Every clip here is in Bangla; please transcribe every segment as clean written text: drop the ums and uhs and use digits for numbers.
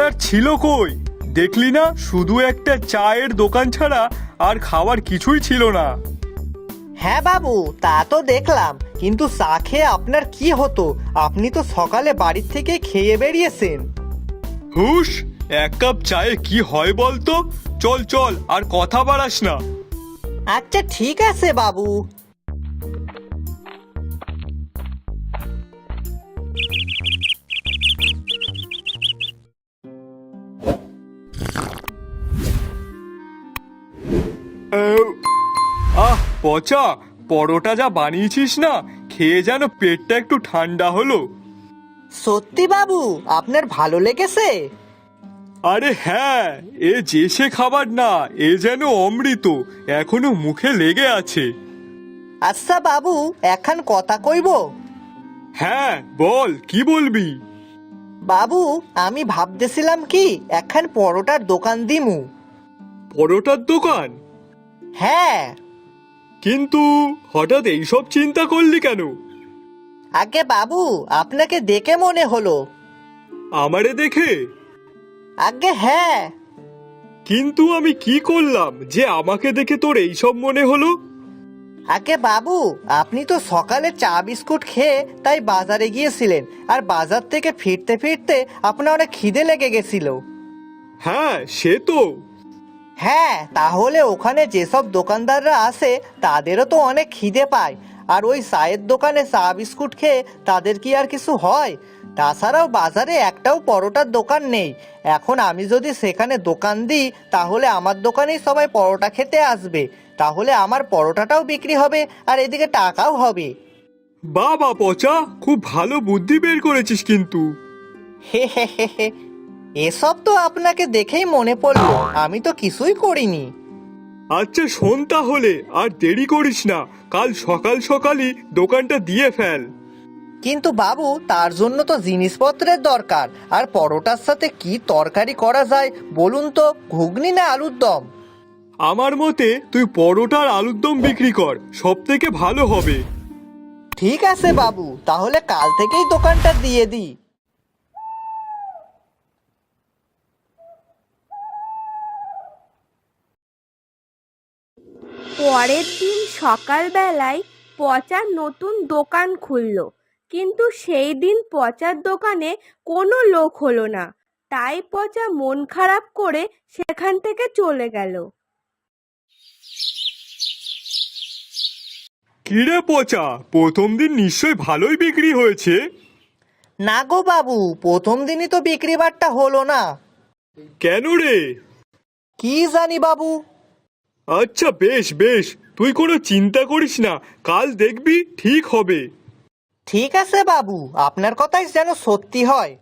আর ছিল কই? দেখলি না, শুধু একটা চায়ের দোকান ছাড়া আর খাবার কিছুই ছিল না। হ্যাঁ বাবু, তা তো দেখলাম, কিন্তু চা খেয়ে আপনার কি হতো? আপনি তো সকালে বাড়ির থেকে খেয়ে বেরিয়েছেন। হুশ, এক কাপ চায়ে কি হয় বলতো? চল চল, আর কথা বাড়াস না। আচ্ছা ঠিক আছে বাবু। আহ পচা, পরোটা যা বানিয়েছিস না, খেয়ে যেন পেটটা একটু ঠান্ডা হলো। সত্যি বাবু, আপনার ভালো লেগেছে? আরে হ্যাঁ, এ যে সে খাবার না, এ যেন অমৃত, এখনো মুখে লেগে আছে। আচ্ছা বাবু, এখন কথা কইব। হ্যাঁ বল, কি বলবি? বাবু, আমি ভাবতেছিলাম কি এখন পরোটার দোকান দিমু। পরোটার দোকান? হ্যাঁ। কিন্তু হঠাৎ এইসব চিন্তা করলি কেন? আগে বাবু, আপনাকে দেখে মনে হলো। আমারে দেখে? আগে হ্যাঁ। কিন্তু আমি কি করলাম যে আমাকে দেখে তোর এইসব মনে হলো? আগে বাবু, আপনি তো সকালে চা বিস্কুট খেয়ে তাই বাজারে গিয়েছিলেন, আর বাজার থেকে ফিরতে ফিরতে আপনার অনেক খিদে লেগে গেছিল। হ্যাঁ সে তো। হ্যাঁ, তাহলে ওখানে যেসব দোকানদাররা আসে তাদেরও তো অনেক খিদে পায়, আর ওই চায়ের দোকানে চা বিস্কুট খেয়ে তাদের কি আর কিছু হয়? তাছাড়াও বাজারে একটাও পরোটার দোকান নেই। এখন আমি যদি সেখানে দোকান দিই তাহলে আমার দোকানেই সবাই পরোটা খেতে আসবে, তাহলে আমার পরোটাটাও বিক্রি হবে আর এদিকে টাকাও হবে। বাবা পচা, খুব ভালো বুদ্ধি বের করেছিস কিন্তু। হে হে হে হে, এসব তো আপনাকে দেখেই মনে পড়লো, আমি তো কিছুই করিনি। আচ্ছা শোন তাহলে, আর দেরি করিস না, কাল সকাল সকালই দোকানটা দিয়ে ফেল। কিন্তু বাবু, তার জন্য তো জিনিসপত্রের দরকার, আর পরোটার সাথে কি তরকারি করা যায় বলুন তো? ঘুগনি না আলুর দম? আমার মতে তুই পরোটা আর আলুর দম বিক্রি কর, সব থেকে ভালো হবে। ঠিক আছে বাবু, তাহলে কাল থেকেই দোকানটা দিয়ে দিই। পরের দিন সকালবেলায় পচার নতুন দোকান খুলল, কিন্তু সেই দিন পচার দোকানে কোনো লোক হলো না। তাই পচা মন খারাপ করে সেখান থেকে চলে গেল। কিরে পচা, প্রথম দিন নিশ্চয়ই ভালোই বিক্রি হয়েছে? না গো বাবু, প্রথম দিনই তো বিক্রি বাট্টা হলো না। কেন রে? কি জানি বাবু। আচ্ছা বেশ বেশ, তুই কোনো চিন্তা করিস না, কাল দেখবি ঠিক হবে। ঠিক আছে বাবু, আপনার কথাই যেন সত্যি হয়।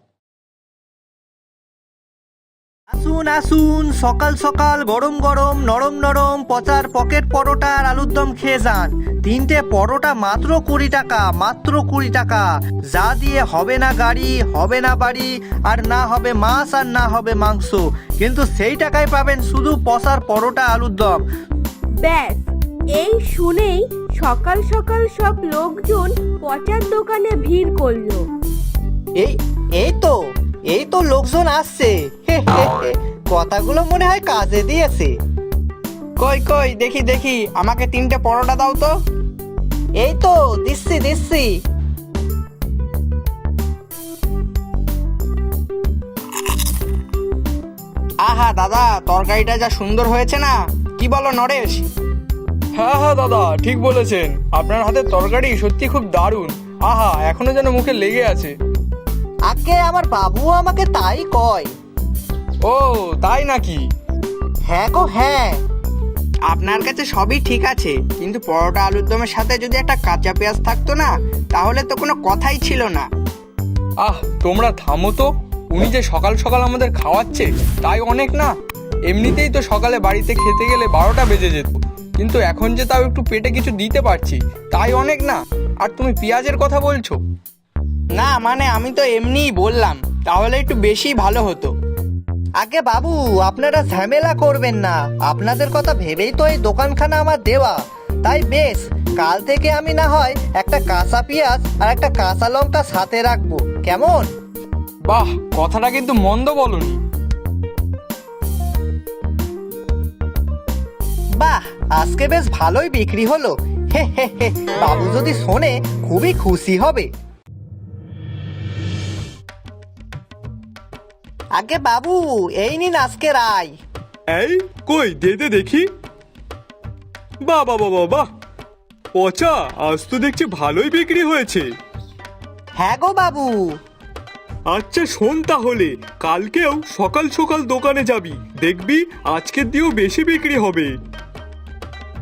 আসুন আসুন, সকাল সকাল গরম গরম নরম নরম পচার পকেট পরোটা আর আলুর দম খেয়ে যান। 3টে পরোটা মাত্র 20 টাকা, মাত্র 20 টাকা। যা দিয়ে হবে না গাড়ি, হবে না বাড়ি, আর না হবে মাছ আর না হবে মাংস, কিন্তু সেই টাকায় পাবেন শুধু পচার পরোটা আলুর দম। ব্যাস, এই শুনেই সকাল সকাল সব লোকজন পচার দোকানে ভিড় করলো। এই এই তো লোকজন আসছে। হে হে হে, কথাগুলো মনে হয় কাজে দিয়েছে। কই কই দেখি দেখি, আমাকে 3টে পরোটা দাও তো। এই তো দিচ্ছি দিচ্ছি। আহা দাদা, তরকারিটা যা সুন্দর হয়েছে না, কি বলো নরেশ? হ্যাঁ হ্যাঁ দাদা, ঠিক বলেছেন, আপনার হাতের তরকারি সত্যি খুব দারুণ। আহা, এখনো যেন মুখে লেগে আছে। আগে আমার বাবুও আমাকে তাই কয়। ও তাই নাকি? হ্যাঁ গো হ্যাঁ। আপনার কাছে সবই ঠিক আছে, কিন্তু পরোটা আলুর দমের সাথে যদি একটা কাঁচা পেঁয়াজ থাকতো না, তাহলে তো কোনো কথাই ছিল না। আহ তোমরা থামো তো, উনি যে সকাল সকাল আমাদের খাওয়াচ্ছে তাই অনেক না? এমনিতেই তো সকালে বাড়িতে খেতে গেলে 12টা বেজে যেত, কিন্তু এখন যে তাও একটু পেটে কিছু দিতে পারছি তাই অনেক না? আর তুমি পেঁয়াজের কথা বলছো? না মানে আমি তো এমনিই বললাম, তাহলে একটু বেশি ভালো হতো। আগে বাবু, আপনারা ঝামেলা করবেন না, আপনাদের কথা ভেবেই তো এই দোকানখানা আমার দেওয়া। তাই বেশ, কাল থেকে আমি না হয় একটা কাঁচা পেঁয়াজ আর একটা কাঁচা লঙ্কা সাথে রাখবো, কেমন? বাহ, কথাটা কিন্তু মন্দ বলনি। বাহ, আজকে বেশ ভালোই বিক্রি হলো। হে হে হে, বাবু যদি শোনে খুবই খুশি হবে। আগে বাবু, এই নিন আজকের আয়। এই কই দে দে দেখি। বাহ বাহ বাহ বাহ, পচা আজ তো দেখছি ভালোই বিক্রি হয়েছে। হ্যাঁ গো বাবু। আচ্ছা শোন তাহলে, কালকেও সকাল সকাল দোকানে যাবি, দেখবি আজকের দিয়েও বেশি বিক্রি হবে।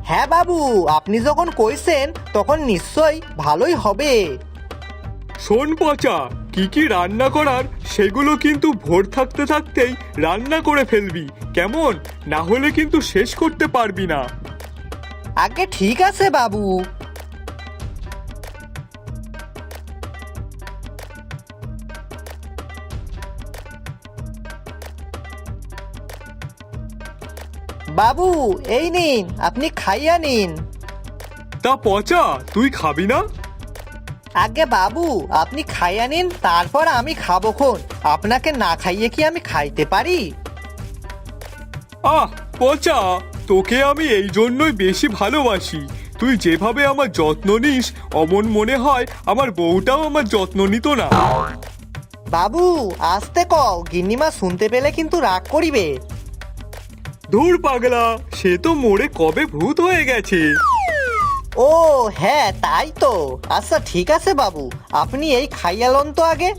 হ্যাঁ বাবু, আপনি যখন কইছেন তখন নিশ্চয়ই ভালোই হবে। শোন পচা, কি কি রান্না করার সেগুলো কিন্তু ভোর থাকতে থাকতেই রান্না করে ফেলবি, কেমন? না হলে কিন্তু শেষ করতে পারবি না। আগে ঠিক আছে বাবু। বাবু, এই নিন, আপনি খাইয়া নিন। তা পচা, তুই খাবি না? আগে বাবু, আপনি খাইয়া নিন, তারপর আমি খাবো খন। আপনাকে না খাইয়ে কি আমি খাইতে পারি? আহ পচা, তোকে আমি এই জন্যই বেশি ভালোবাসি। তুই যেভাবে আমার যত্ন নিস, অমন মনে হয় আমার বউটাও আমার যত্ন নিত না। বাবু, আসতে কও, গিন্নিমা শুনতে পেলে কিন্তু রাগ করিবে। ধুর পাগলা, সে তো মোড়ে কবে ভূত হয়ে গেছে। ও হ্যাঁ, তাই তো। আচ্ছা ঠিক আছে বাবু, আপনি এই খাইয়া লন তো আগে।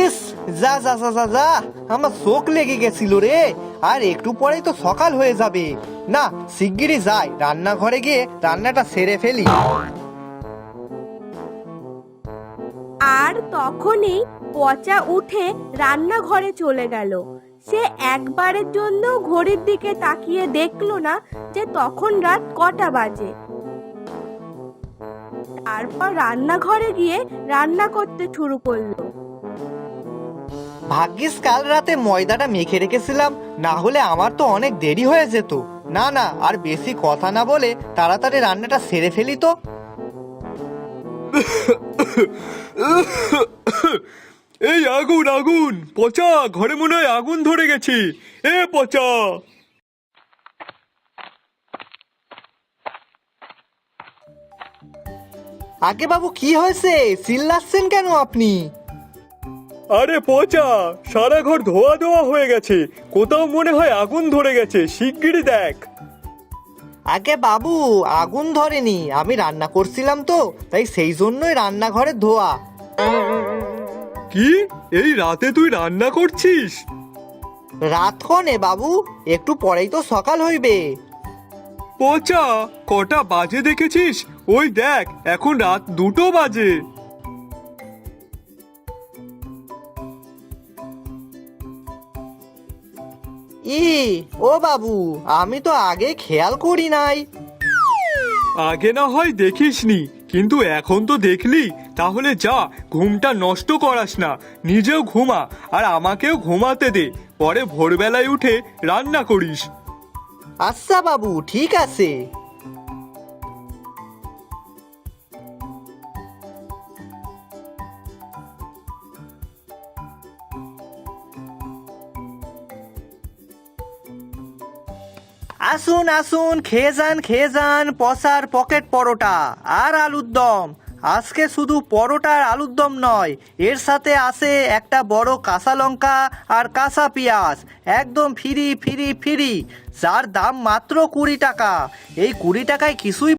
ইস, যা যা যা যা যা, আমার চোখ লেগে গেছিল রে। আর একটু পরেই তো সকাল হয়ে যাবে। না, শিগগিরই যাই, রান্নাঘরে গিয়ে রান্নাটা সেরে ফেলি। আর তখনই পচা উঠে রান্নাঘরে চলে গেল। সে একবারের জন্য ঘড়ির দিকে তাকিয়ে দেখলো না যে তখন রাত কটা বাজে। তারপর রান্নাঘরে গিয়ে রান্না করতে শুরু করলো। ভাগ্যিস কাল রাতে ময়দাটা মেখে রেখেছিলাম, না হলে আমার তো অনেক দেরি হয়ে যেত। না না, আর বেশি কথা না বলে তাড়াতাড়ি রান্নাটা সেরে ফেলি তো। এই আগুন আগুন, পচা ঘরে মনে হয় আগুন ধরে গেছে। এ পচা, আগে বাবু, কি হয়েছে? চিল্লাচ্ছেন কেন আপনি? আরে পচা, সারা ঘর ধোয়া ধোয়া হয়ে গেছে, কোথাও মনে হয় আগুন ধরে গেছে, শিগগিরই দেখ। আগে বাবু, আগুন ধরেনি, আমি রান্না করছিলাম তো, তাই সেই জন্যই রান্নাঘরে ধোয়া। কি, এই রাতে তুই রান্না করছিস? রাত কনে বাবু, একটু পরেই তো সকাল হইবে। পচা, কটা বাজে দেখেছিস? ওই দেখ, এখন রাত 2টো বাজে। ও বাবু, আমি তো আগে খেয়াল করি নাই। আগে না হয় দেখিসনি, কিন্তু এখন তো দেখলি। তাহলে যা, ঘুমটা নষ্ট করাস না, নিজেও ঘুমা আর আমাকেও ঘুমাতে দে, পরে ভোরবেলায় উঠে রান্না করিস। আচ্ছা বাবু, ঠিক আছে। আসুন আসুন, খেয়ে যান পসার পকেট পরোটা আর আলুর দম। আজকে শুধু পরোটা আর আলুর দম নয়, এর সাথে আছে একটা বড় কাঁচা লঙ্কা আর কাঁচা পেঁয়াজ, একদম ফ্রি ফ্রি ফ্রি, যার দাম মাত্র 20 টাকা। এই 20 টাকায় কিছুই